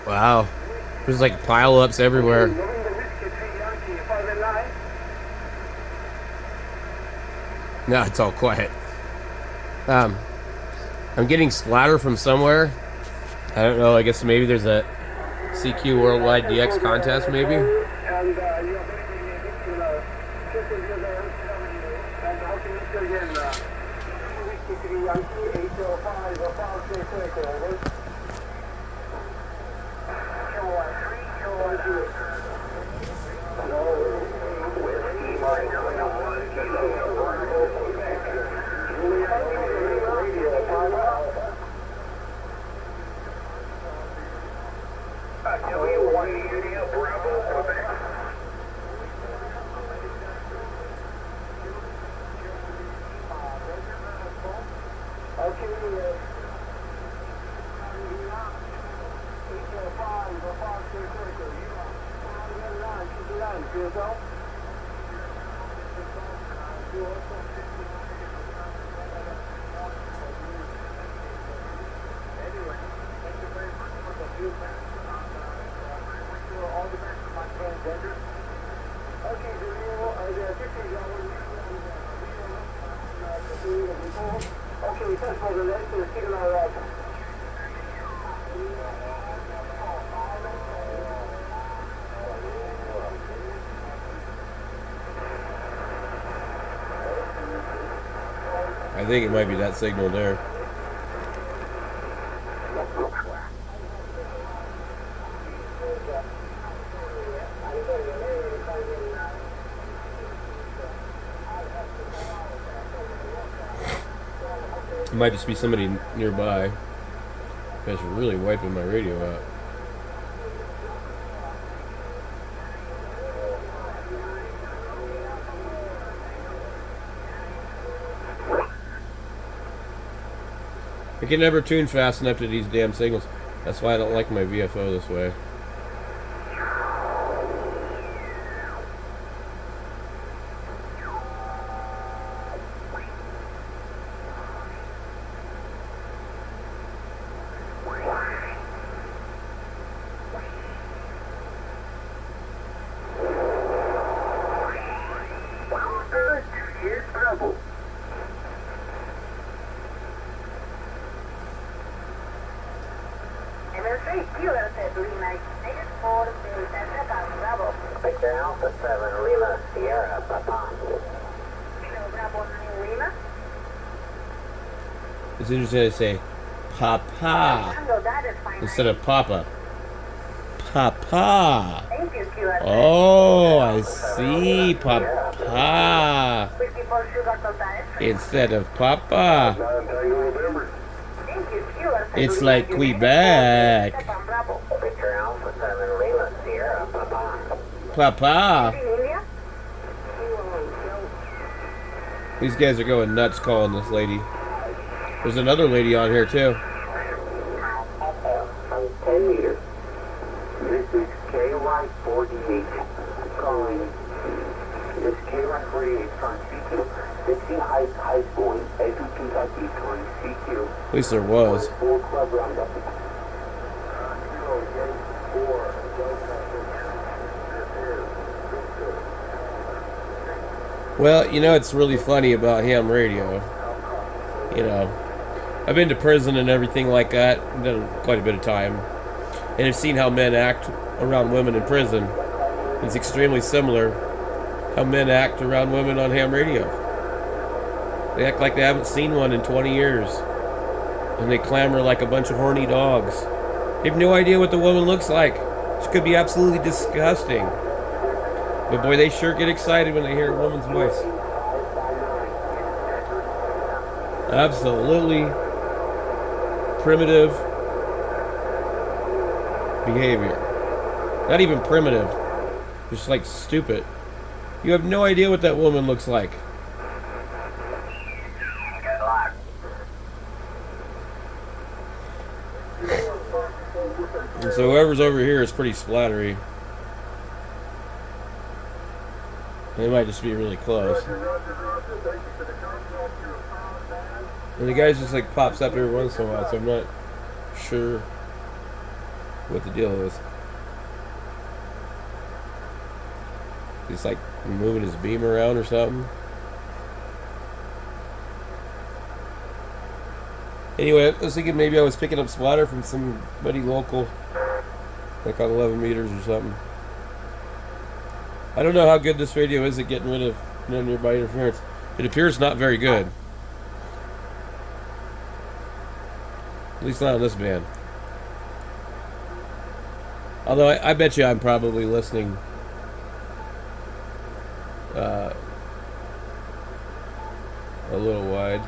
Wow. There's like pile-ups everywhere. No, it's all quiet. Um, I'm getting splatter from somewhere. I don't know. I guess maybe there's a CQ Worldwide DX contest, maybe. I think it might be that signal there. It might just be somebody nearby. You guys are really wiping my radio out. I can never tune fast enough to these damn signals. That's why I don't like my VFO this way. It's interesting to say Papa instead of Papa. Papa. Oh, I see. Papa instead of Papa. It's like Quebec. Papa. These guys are going nuts calling this lady. There's another lady on here too. 10 meters. This is KY48 calling. This is KY48 from CQ. 15 high school in Edgewood, Kentucky, calling CQ. At least there was. Full club roundup. Well, you know, it's really funny about ham radio. You know, I've been to prison and everything like that. I've done quite a bit of time. And I've seen how men act around women in prison. It's extremely similar how men act around women on ham radio. They act like they haven't seen one in 20 years. And they clamor like a bunch of horny dogs. They have no idea what the woman looks like. She could be absolutely disgusting. But boy, they sure get excited when they hear a woman's voice. Absolutely primitive behavior. Not even primitive. Just like stupid. You have no idea what that woman looks like. And so whoever's over here is pretty splattery. They might just be really close. And the guy just like pops up every once in a while, so I'm not sure what the deal is. He's like moving his beam around or something. Anyway, I was thinking maybe I was picking up splatter from somebody local, like on 11 meters or something. I don't know how good this radio is at getting rid of nearby interference. It appears not very good. At least not on this band. Although I bet you I'm probably listening a little wide.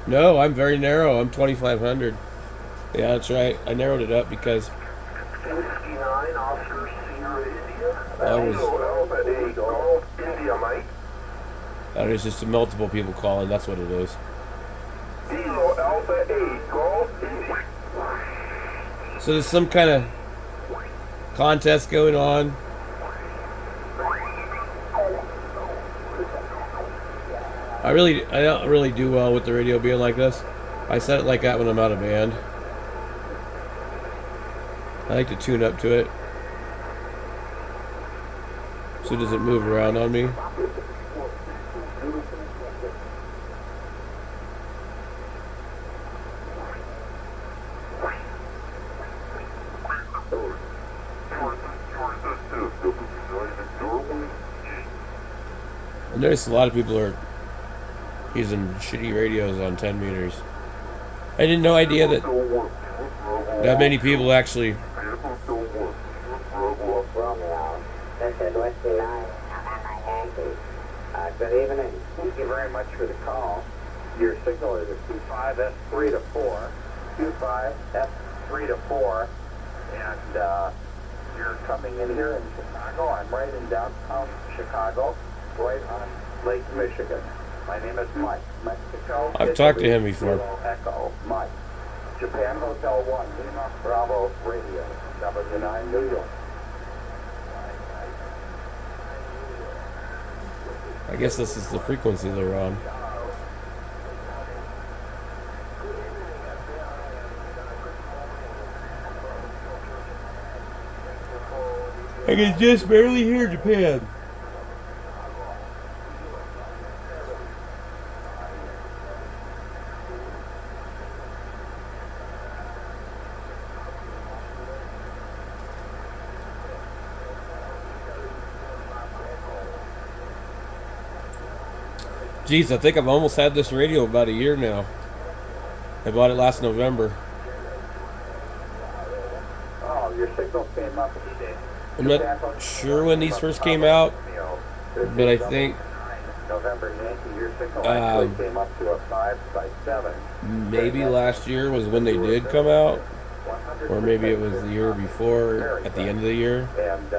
No, I'm very narrow. I'm 2,500. Yeah, that's right. I narrowed it up because 69 Oscar Sierra India. I was. Alpha 8 Golf India, Mike. There's just multiple people calling. That's what it is. Zero Alpha 8 Golf India. So there's some kind of contest going on. I don't really do well with the radio being like this. I set it like that when I'm out of band. I like to tune up to it, so it doesn't move around on me. I noticed a lot of people are using shitty radios on 10 meters. I didn't know idea that many people actually. Good evening. Thank you very much for the call. Your signal is a 25S3 to 4. 25S3 to 4. And you're coming in here in Chicago. I'm right in downtown Chicago, right on Lake Michigan. My name is Mike. Mexico. I've talked to him before. Echo, Mike. Japan Hotel 1, Lima Bravo Radio, W9 New York. I guess this is the frequency they're on. I can just barely hear Japan. Geez, I think I've almost had this radio about a year now. I bought it last November. Oh, your signal came up. I'm not sure when these first came out, but I think November Yankee, your signal actually came up to a 5/7. maybe last year was when they did come out, or maybe it was the year before, at the end of the year. And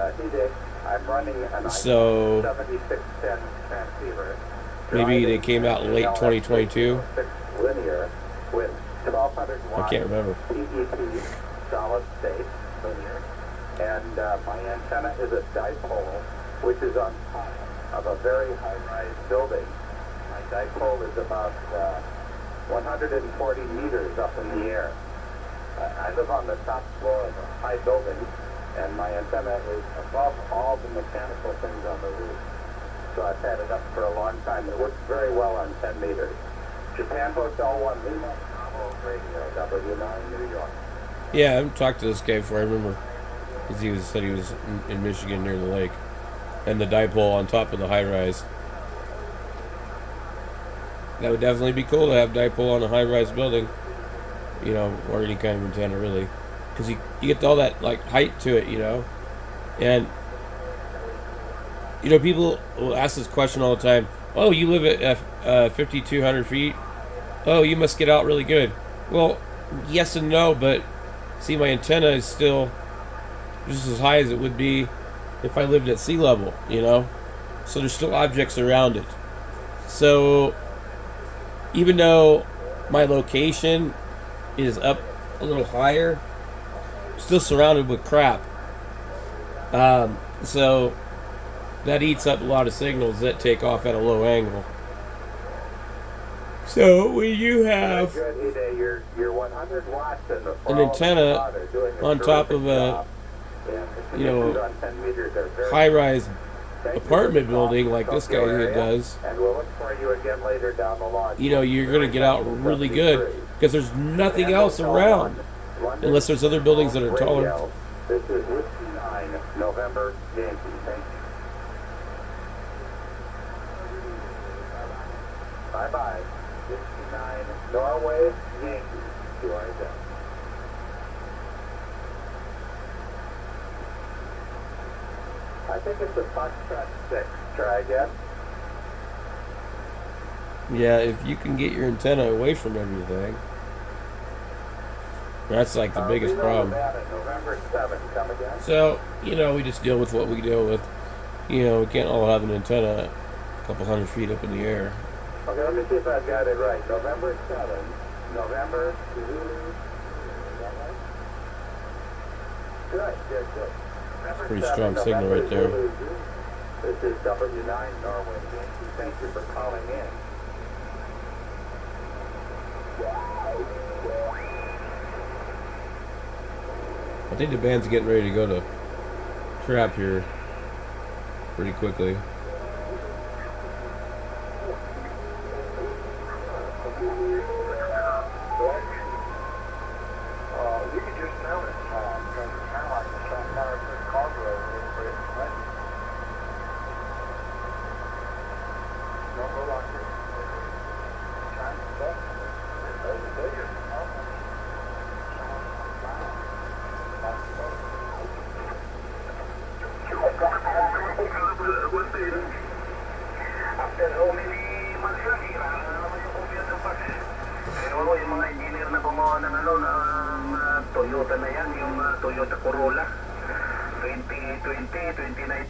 I'm running an So 7610 transceiver. maybe they came out late 2022. Linear with 1200 I can't remember. PEP, solid state linear. And my antenna is a dipole, which is on top of a very high-rise building. My dipole is about 140 meters up in the air. I live on the top floor of a high building, and my antenna is above all the mechanical things on the roof. So I've had it up for a long time. It works very well on 10 meters. Japan Hotel 1, Lima Bravo Radio, W9 New York. Yeah, I've talked to this guy before. I remember because he said he was in Michigan near the lake, and the dipole on top of the high rise. That would definitely be cool to have dipole on a high rise building, you know, or any kind of antenna really, because you get all that like height to it, you know, and you know people will ask this question all the time. Oh, you live at 5,200 feet. Oh, you must get out really good. Well, yes and no, but see, my antenna is still just as high as it would be if I lived at sea level, you know? So there's still objects around it. So even though my location is up a little higher, I'm still surrounded with crap. So that eats up a lot of signals that take off at a low angle. So when you have You're 100 watts in the an antenna on top of a high-rise apartment building like this guy does, and we'll look for you again later down the line. you're going to get out really good because there's nothing else around unless there's other buildings that are taller. This is Whiskey 9, November, Yankee. Thank you. Bye-bye. Whiskey 9, Norway, Yankee. You are done. I think it's a Foxtrot 6. Try again. Yeah, if you can get your antenna away from everything, that's like the biggest problem. November 7, come again. So, we just deal with what we deal with. We can't all have an antenna a couple hundred feet up in the air. Okay, let me see if I've got it right. November 7, November, Good. Pretty strong signal right there. This is W9 Norway. Thank you for calling in. I think the band's getting ready to go to trap here pretty quickly. You can just tell it. Because it's kind of like the same power for the cargo over there for it. Right? Don't go like this. Trying to check. There's a bigger. Yung mga engineer na gumawa ng Toyota na yan, yung Toyota Corolla 2020, 2019.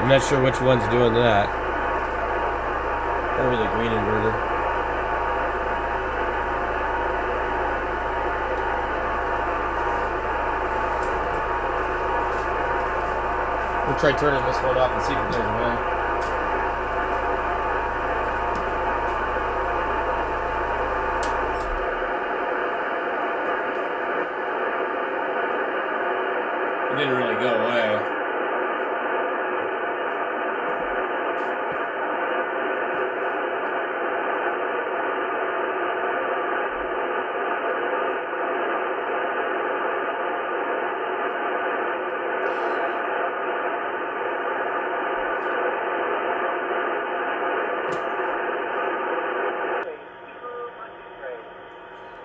I'm not sure which one's doing that. Probably the green inverter. We'll try turning this one off and see if it goes away. It didn't really go away.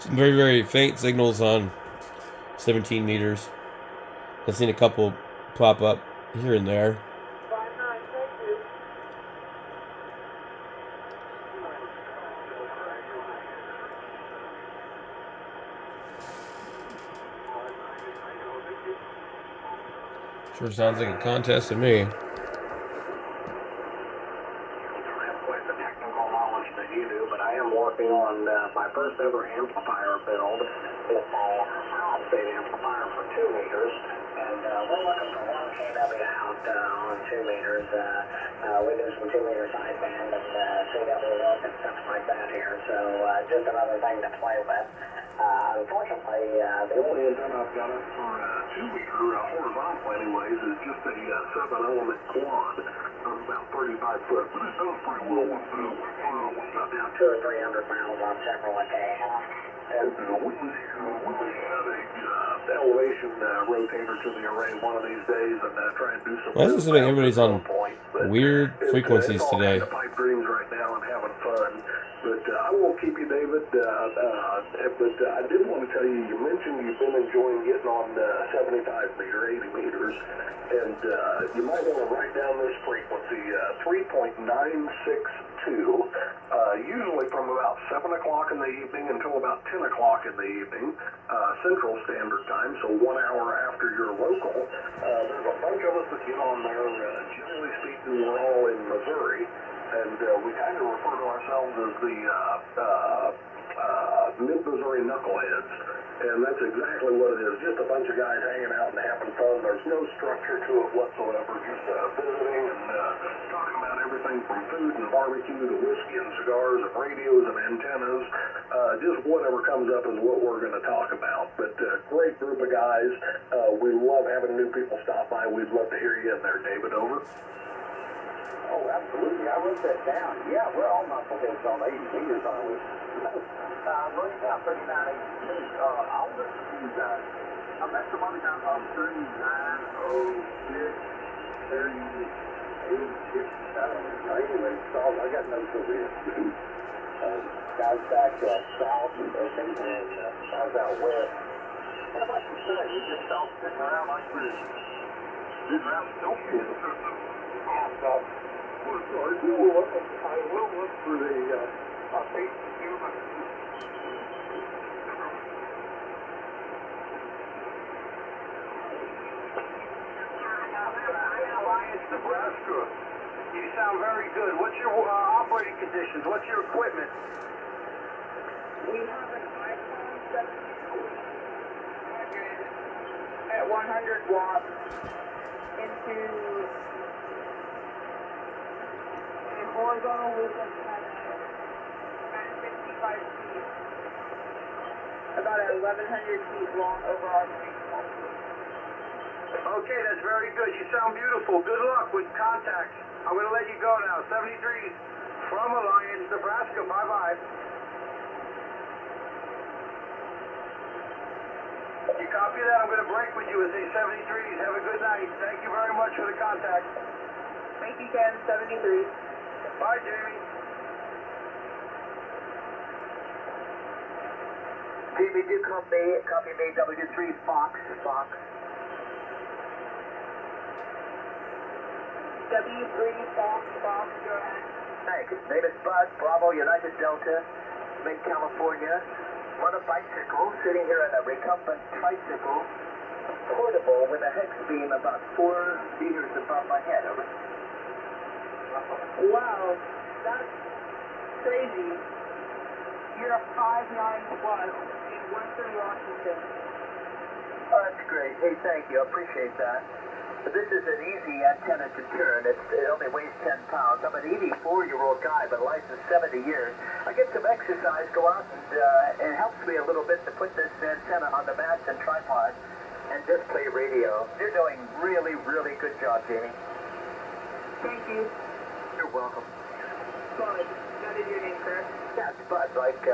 Some very, very faint signals on 17 meters. I've seen a couple pop up here and there. Sure sounds like a contest to me. Working on my first ever amplifier build. It's a solid state amplifier for 2 meters, and we're looking for 1 kW out on 2 meters. We do some 2 meter sideband and CW look and stuff like that here, so just another thing to play with. Unfortunately, the only antenna I've got up for 2 meter horizontal anyways is just a 7-element quad. About 35 foot, but it does pretty well with about 200 or 300 miles on several occasions. And we have a elevation rotator to the array one of these days and try and do some. Why is this like everybody's on weird frequencies today? It's all kind of pipe dreams right now and having fun. But I won't keep you, David. But I did want to tell you, you mentioned you've been enjoying getting on 75 meter, 80 meters. And you might want to write down this frequency, 3.962, usually from about 7 o'clock in the evening until about 10 o'clock in the evening, Central Standard Time, so 1 hour after your local. There's a bunch of us that get on there. Generally speaking, we're all in Missouri, and we kind of refer to ourselves as the Mid-Missouri knuckleheads. And that's exactly what it is. Just a bunch of guys hanging out and having fun. There's no structure to it whatsoever. Just visiting and talking about everything from food and barbecue to whiskey and cigars and radios and antennas. Just whatever comes up is what we're going to talk about. But great group of guys. We love having new people stop by. We'd love to hear you in there, David. Over. Oh, absolutely. I wrote that down. Yeah, we're all knuckleheads on 80 meters, aren't we? Wrote it down 39, 82. I'll listen to you guys. I met some other guys on 39, 06, 38, anyway, so I got notes over here. Guys back south and guys out west. And like you said, you just all sitting around like this. Sitting around smoking. I will look for the human. Alliance, Nebraska. You sound very good. What's your operating conditions? What's your equipment? We have an iPhone 17 at 100 watts into a horizontal loop antenna at 65 feet, about 1,100 feet long over our main pole. Okay, that's very good. You sound beautiful. Good luck with contact. I'm going to let you go now. 73 from Alliance, Nebraska. Bye-bye. You copy that? I'm going to break with you at the 73s. Have a good night. Thank you very much for the contact. Thank you, Ken. 73. Bye, Jamie. Jamie, do copy me, W3 Fox. W3 Fox, go ahead. Thanks. Name is Bud, Bravo, United Delta, Mid-California. Run a bicycle, sitting here on a recumbent tricycle, portable with a hex beam about 4 meters above my head. Over. Wow, that's crazy. You're a 5'9" plus in Western Washington. Oh, that's great. Hey, thank you. I appreciate that. This is an easy antenna to turn. It only weighs 10 pounds. I'm an 84-year-old guy, but licensed 70 years. I get some exercise, go out, and it helps me a little bit to put this antenna on the mast and tripod and just play radio. You're doing really, really good job, Jamie. Thank you. You're welcome. Bud, that is your name, correct? Yeah, it's Bud. Like,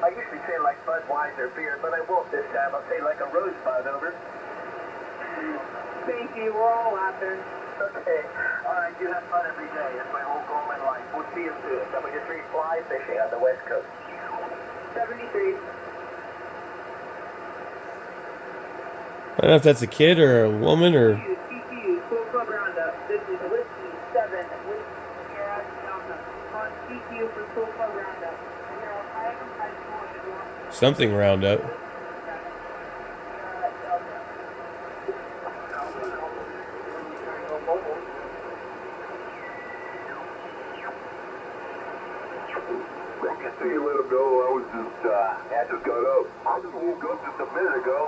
I usually say like Budweiser beer, but I won't this time. I'll say like a Rosebud, over. Thank you. We're all laughing. Okay. All right. You have fun every day. That's my whole goal in life. We'll see you soon. W3 Fly Fishing on the West Coast. 73. I don't know if that's a kid or a woman or. TQ, Full Club Roundup. This is Whiskey 7, Whiskey Sierra Delta. On TQ for Full Club Roundup. We are Ohio High School in Washington. Something roundup. So you let him know I just got up. I just woke up just a minute ago.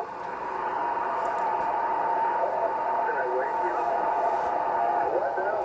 Did I wake you up? What now?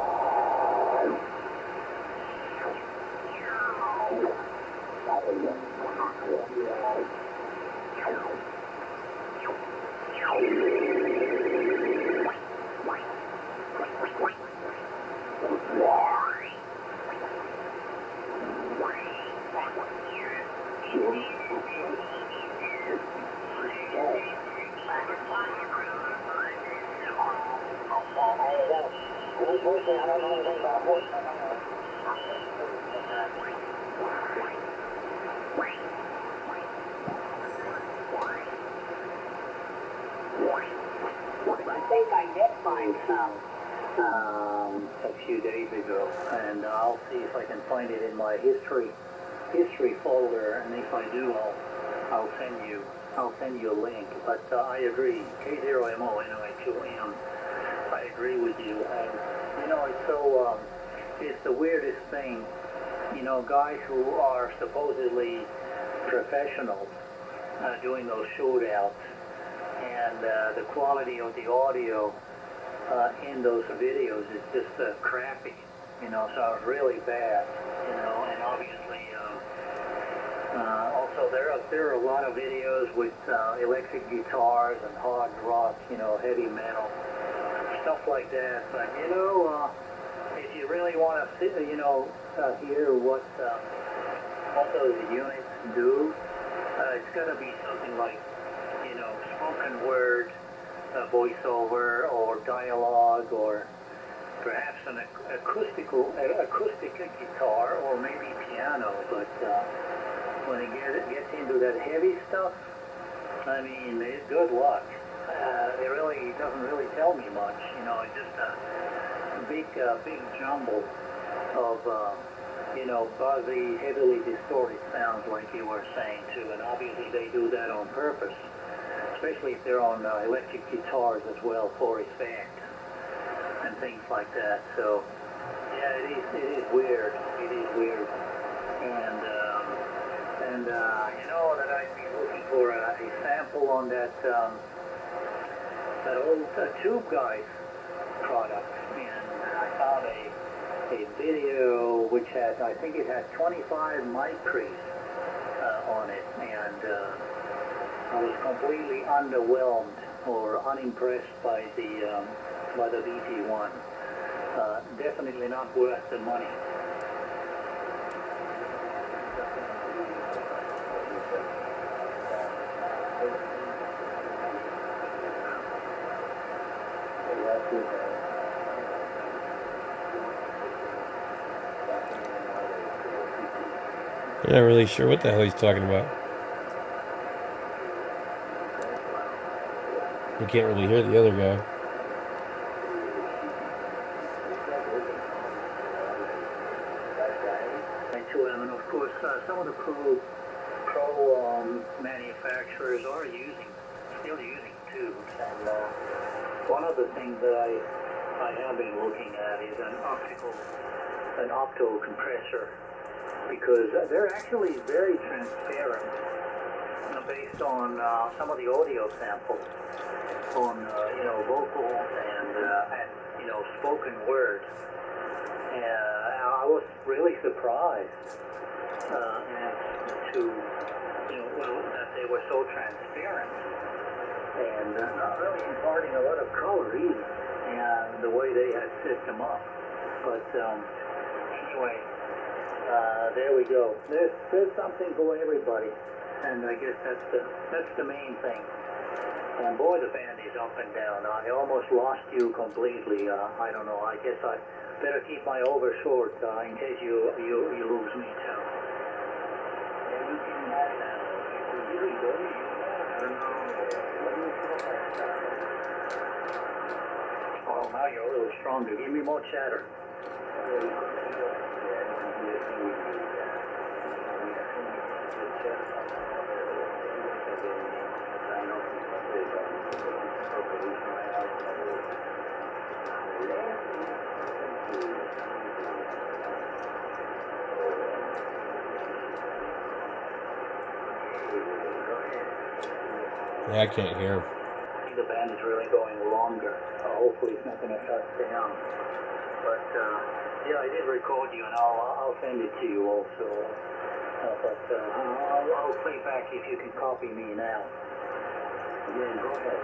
I think I did find some a few days ago, and I'll see if I can find it in my history folder, and if I do, I'll send you a link. But I agree, K0MONOHOM. I agree with you, and it's the weirdest thing. Guys who are supposedly professionals doing those shootouts, and the quality of the audio in those videos is just crappy, you know, sounds really bad, you know, and obviously also there are a lot of videos with electric guitars and hard rock, you know, heavy metal, stuff like that. But, you know, if you really want to, you know, hear what those units do, it's got to be something like, you know, spoken word, voiceover, or dialogue, or perhaps an acoustic guitar, or maybe piano. But when it gets into that heavy stuff, I mean, good luck. It really doesn't really tell me much. You know, it's just a big jumble of you know, buzzy, heavily distorted sounds, like you were saying too. And obviously they do that on purpose, especially if they're on electric guitars as well for effect and things like that. So yeah, it is weird. It is weird. And you know that I'd be looking for a sample on that that old Tube Guys product, and I found a video which had, I think it had 25 mic trees on it, and I was completely underwhelmed or unimpressed by the VT1. Definitely not worth the money. I'm not really sure what the hell he's talking about. You can't really hear the other guy. And of course, some of the pro manufacturers are still using tubes. And one of the things that I have been looking at is an opto compressor, because they're actually very transparent based on some of the audio samples on you know, vocals and you know, spoken word. I was really surprised as to, you know, well, that they were so transparent and not really imparting a lot of color either, and the way they had set them up. But anyway, there we go. There's something for everybody, and I guess that's the main thing. And boy, the band is up and down. I almost lost you completely. I don't know. I guess I better keep my over short in case you lose me too. Yeah, you can have that. You really do. Oh, now you're a little stronger. Give me more chatter. Yeah, I can't hear. The band is really going longer. Hopefully it's not going to shut down. But yeah, I did record you, and I'll send it to you also. But I'll play back if you can copy me now. Yeah, go ahead.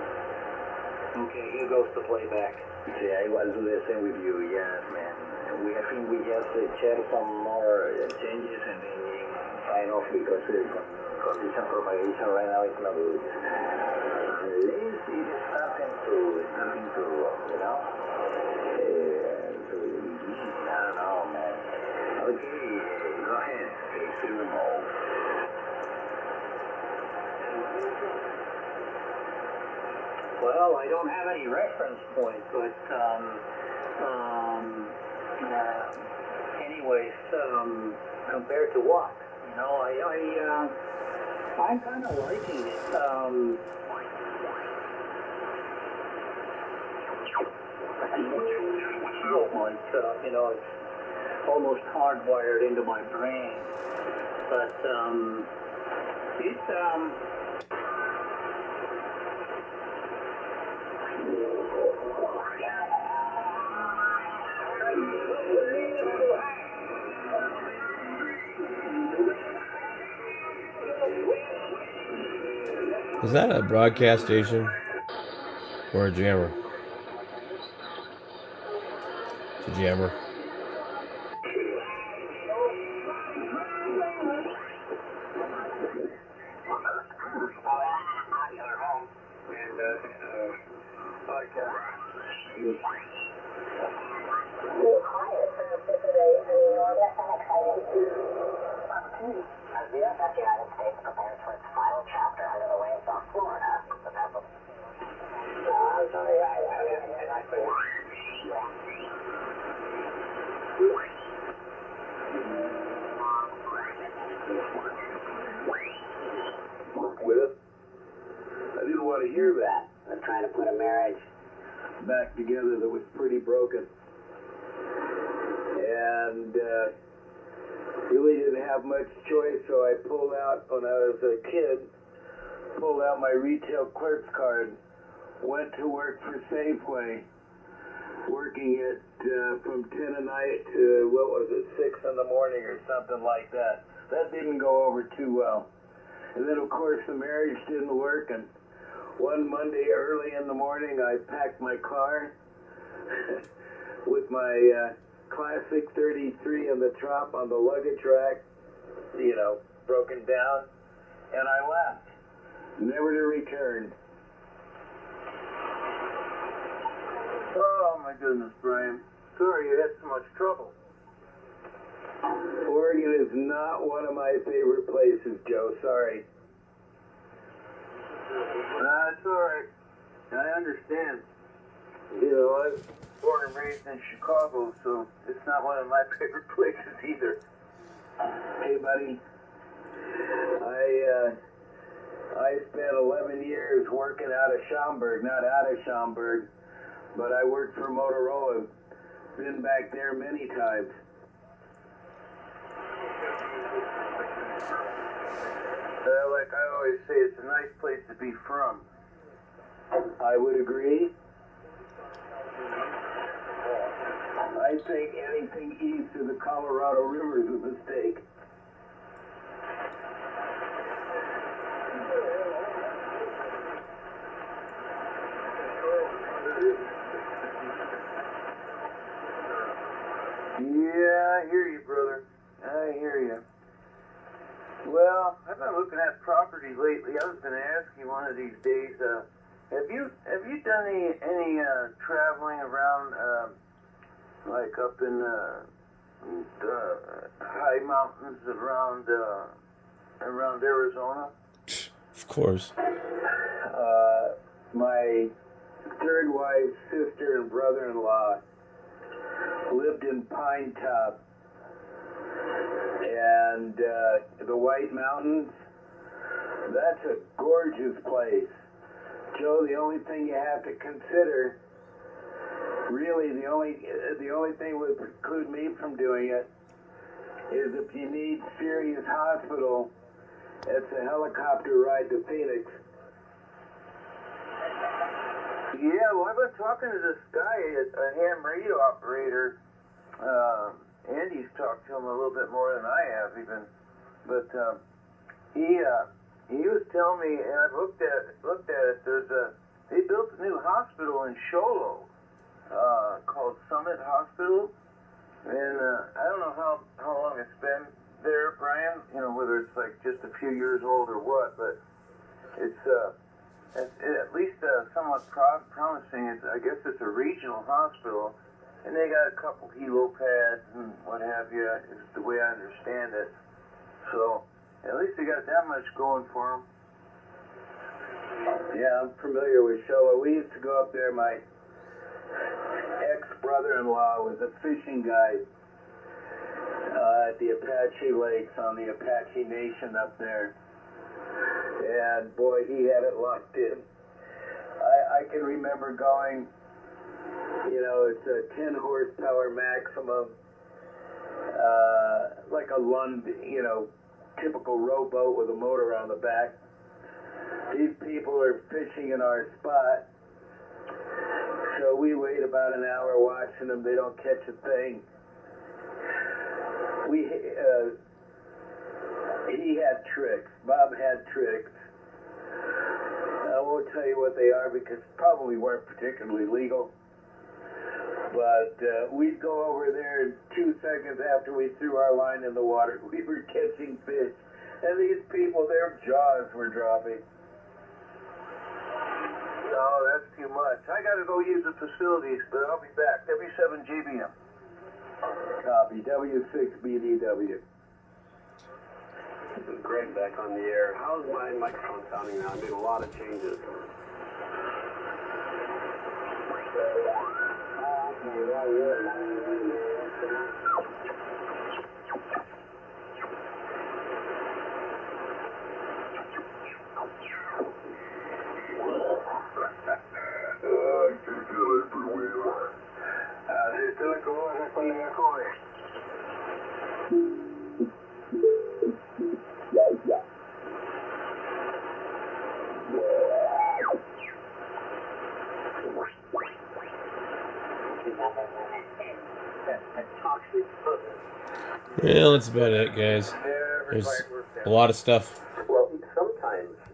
Okay, here goes the playback. Yeah, I will do the same with you, yes, man. I think we just share some more changes and then sign off, because condition propagation right now is not good. Unless it is starting to, you know? I don't know, man. Okay, go ahead. Resume off. Well, I don't have any reference point, but anyways, compared to what? You know, I'm kind of liking it. You know, it's almost hardwired into my brain. But It's Is that a broadcast station or a jammer? It's a jammer. As the United States prepares for its final chapter under the waves off Florida, the vessel. I'm sorry, With it? I didn't want to hear that. I'm trying to put a marriage Back together that was pretty broken. And really didn't have much choice, so I pulled out, when I was a kid, pulled out my retail clerk's card, went to work for Safeway, working it from 10 at night to, 6 in the morning or something like that. That didn't go over too well. And then, of course, the marriage didn't work, and one Monday early in the morning, I packed my car with my Classic 33 in the top on the luggage rack, broken down, and I left, never to return. Oh my goodness, Brian. Sorry you had so much trouble. Oregon is not one of my favorite places, Joe. Sorry. It's alright. I understand. I was born and raised in Chicago, so it's not one of my favorite places either. Hey, buddy. I spent 11 years working out of Schaumburg, not out of Schaumburg, but I worked for Motorola. Been back there many times. Like I always say, it's a nice place to be from. I would agree. I think anything east of the Colorado River is a mistake. Yeah, I hear you, brother. I hear you. Well, I've been looking at property lately. I was going to ask you one of these days. Have you done any traveling around, like up in the high mountains around Arizona? Of course. My third wife's sister and brother-in-law lived in Pine Top. And the White Mountains, that's a gorgeous place. Joe, the only thing you have to consider, really the only thing would preclude me from doing it, is if you need serious hospital, it's a helicopter ride to Phoenix. Yeah, well, I've been talking to this guy, a ham radio operator. Andy's talked to him a little bit more than I have even, but he was telling me, and I've looked at it. They built a new hospital in Show Low, called Summit Hospital, and I don't know how long it's been there, Brian. Whether it's like just a few years old or what, but it's at least somewhat promising. I guess it's a regional hospital. And they got a couple helo pads and what have you, is the way I understand it. So, at least they got that much going for them. Yeah, I'm familiar with Showa. We used to go up there. My ex-brother-in-law was a fishing guide at the Apache Lakes on the Apache Nation up there. And boy, he had it locked in. I can remember going, it's a 10 horsepower maximum, like a Lund, typical rowboat with a motor on the back. These people are fishing in our spot. So we wait about an hour watching them. They don't catch a thing. He had tricks. Bob had tricks. I won't tell you what they are because probably weren't particularly legal. But we'd go over there and 2 seconds after we threw our line in the water, we were catching fish. And these people, their jaws were dropping. No, that's too much. I got to go use the facilities, but I'll be back. W7 JBM. Copy. W6BDW. This is Greg back on the air. How's my microphone sounding now? I made a lot of changes. Well, that's about it, guys. There's a lot of stuff